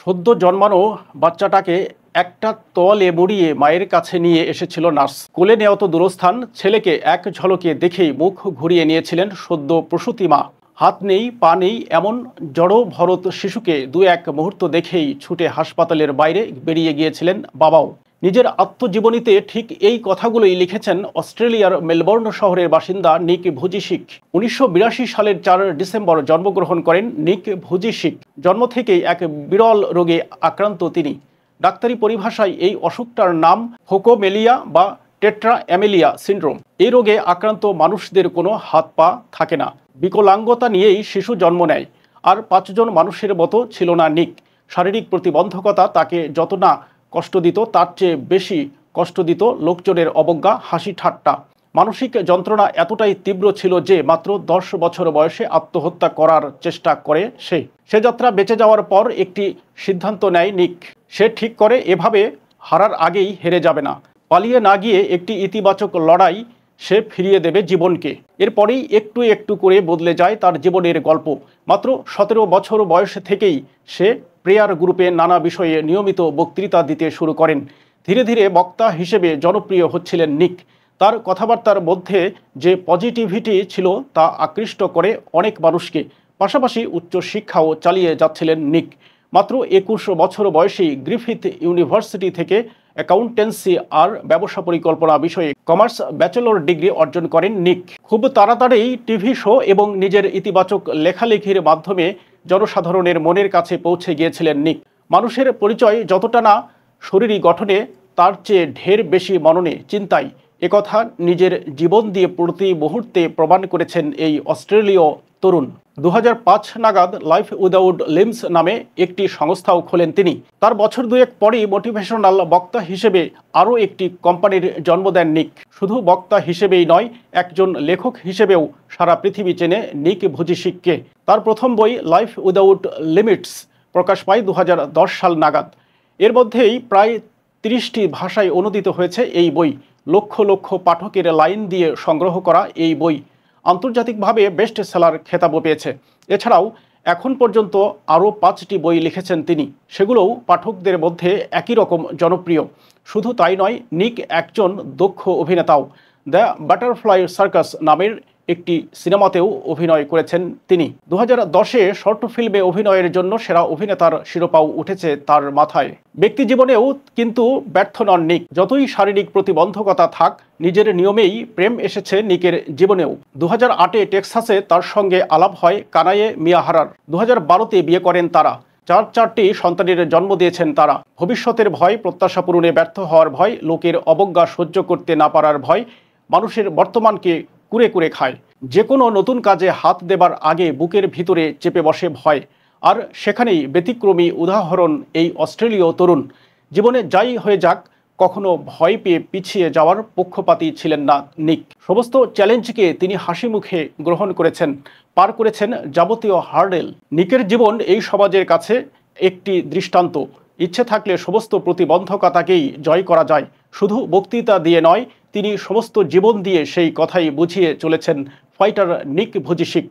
সদ্য জন্মানো বাচ্চাটাকে একটা তোয়ালে মুড়িয়ে মায়ের কাছে নিয়ে এসেছিল নার্স। কোলে নেওয়া তো দূরস্থান, ছেলেকে এক ঝলকে দেখেই মুখ ঘুরিয়ে নিয়েছিলেন সদ্য প্রসূতি মা। হাত নেই, পা নেই এমন জড়ো ভরত শিশুকে দু এক মুহূর্ত দেখেই ছুটে হাসপাতালের বাইরে বেরিয়ে গিয়েছিলেন বাবাও। নিজের আত্মজীবনীতে ঠিক এই কথাগুলোই লিখেছেন অস্ট্রেলিয়ার মেলবোর্ন শহরের বাসিন্দা নিক ভুজিসিক। ১৯৮২ সালের ৪ ডিসেম্বর জন্মগ্রহণ করেন নিক ভুজিসিক। জন্ম থেকেই এক বিরল রোগে আক্রান্ত তিনি। ডাক্তারি পরিভাষায় এই অসুখটার নাম ফোকোমেলিয়া বা টেট্রা অ্যামেলিয়া সিন্ড্রোম। এই রোগে আক্রান্ত মানুষদের কোনো হাত পা থাকে না, বিকলাঙ্গতা নিয়েই শিশু জন্ম নেয়। আর ৫ জন মানুষের মতো ছিল না নিক। শারীরিক প্রতিবন্ধকতা তাকে যত না কষ্ট দিত, তার চেয়ে বেশি কষ্ট দিত লোকজনের অবজ্ঞা, হাসি ঠাট্টা। মানসিক যন্ত্রণা এতটাই তীব্র ছিল যে মাত্র ১০ বছর বয়সে আত্মহত্যা করার চেষ্টা করে সে যাত্রা বেঁচে যাওয়ার পর একটি সিদ্ধান্ত নেয় নিক। সে ঠিক করে এভাবে হারার আগেই হেরে যাবে না। পালিয়ে না গিয়ে একটি ইতিবাচক লড়াই সে ফিরিয়ে দেবে জীবনকে। এরপরেই একটু একটু করে বদলে যায় তার জীবনের গল্প। মাত্র ১৭ বছর বয়স থেকেই সে প্রেয়ার গ্রুপে নানা বিষয়ে নিয়মিত বক্তৃতা দিতে শুরু করেন। ধীরে ধীরে বক্তা হিসেবে জনপ্রিয় হচ্ছিলেন নিক। তার কথাবার্তার মধ্যে যে পজিটিভিটি ছিল তা আকৃষ্ট করে অনেক মানুষকে। পাশাপাশি উচ্চশিক্ষাও চালিয়ে যাচ্ছিলেন নিক। মাত্র ২১ বছর বয়সেই গ্রিফিথ ইউনিভার্সিটি থেকে অ্যাকাউন্টেন্সি আর ব্যবসা পরিকল্পনা বিষয়ে কমার্স ব্যাচেলর ডিগ্রি অর্জন করেন নিক। খুব তাড়াতাড়ি টিভি শো এবং নিজের ইতিবাচক লেখালেখির মাধ্যমে জনসাধারণের মনের কাছে পৌঁছে গিয়েছিলেন নিক। মানুষের পরিচয় যতটা না শরীরী গঠনে, তার চেয়ে ঢের বেশি মননে, চিন্তায়। একথা নিজের জীবন দিয়ে প্রতি মুহূর্তে প্রমাণ করেছেন এই অস্ট্রেলীয় তরুণ। ২০০৫ নাগাদ লাইফ উইদাউট লিমস নামে একটি সংস্থাও খোলেন তিনি। তার বছর দুয়েক পরেই মোটিভেশনাল বক্তা হিসেবে আরও একটি কোম্পানির জন্ম দেন নিক। শুধু বক্তা হিসেবেই নয়, একজন লেখক হিসেবেও সারা পৃথিবী চেনে নিক ভুজিসিককে। তার প্রথম বই লাইফ উইদাউট লিমিটস প্রকাশ পায় ২০১০ সাল নাগাদ। এর মধ্যেই প্রায় ৩০টি ভাষায় অনুদিত হয়েছে এই বই। লক্ষ লক্ষ পাঠকের লাইন দিয়ে সংগ্রহ করা এই বই আন্তর্জাতিকভাবে বেস্ট সেলার খেতাবও পেয়েছে। এছাড়াও এখন পর্যন্ত আরও ৫টি বই লিখেছেন তিনি, সেগুলোও পাঠকদের মধ্যে একই রকম জনপ্রিয়। শুধু তাই নয়, নিক একজন দক্ষ অভিনেতাও। দ্য বাটারফ্লাই সার্কাস নামের একটি সিনেমাতেও অভিনয় করেছেন তিনি। ২০১০-এ শর্ট ফিল্মে অভিনয়ের জন্য সেরা অভিনেতার শিরোপাও উঠেছে তার মাথায়। ব্যক্তি জীবনেও কিন্তু ব্যর্থ নন নিক। যতই শারীরিক প্রতিবন্ধকতা থাক, নিজের নিয়মেই প্রেম এসেছে নিকের জীবনেও। ২০০৮-এ টেক্সাসে তার সঙ্গে আলাপ হয় কানায়ে মিয়াহারার। ২০১২-তে বিয়ে করেন তারা। ৪টি সন্তানের জন্ম দিয়েছেন তারা। ভবিষ্যতের ভয়, প্রত্যাশা পূরণে ব্যর্থ হওয়ার ভয়, লোকের অবজ্ঞা সহ্য করতে না পারার ভয় মানুষের বর্তমানকে কুরে কুরে খায়। যে কোনো নতুন কাজে হাত দেবার আগে বুকের ভিতরে চেপে বসে ভয়। আর সেখানেই ব্যতিক্রমী উদাহরণ এই অস্ট্রেলীয় তরুণ। জীবনে যাই হয়ে যাক, কখনো ভয় পেয়ে পিছিয়ে যাওয়ার পক্ষপাতী ছিলেন না নিক। সমস্ত চ্যালেঞ্জকে তিনি হাসি মুখে গ্রহণ করেছেন, পার করেছেন যাবতীয় হার্ডেল। নিকের জীবন এই সমাজের কাছে একটি দৃষ্টান্ত। ইচ্ছে থাকলে সমস্ত প্রতিবন্ধকতাকেই জয় করা যায়। শুধু বক্তৃতা দিয়ে নয়, তিনি সমস্ত জীবন দিয়ে সেই কথাই বুঝিয়ে চলেছেন ফাইটার নিক ভুজিসিক।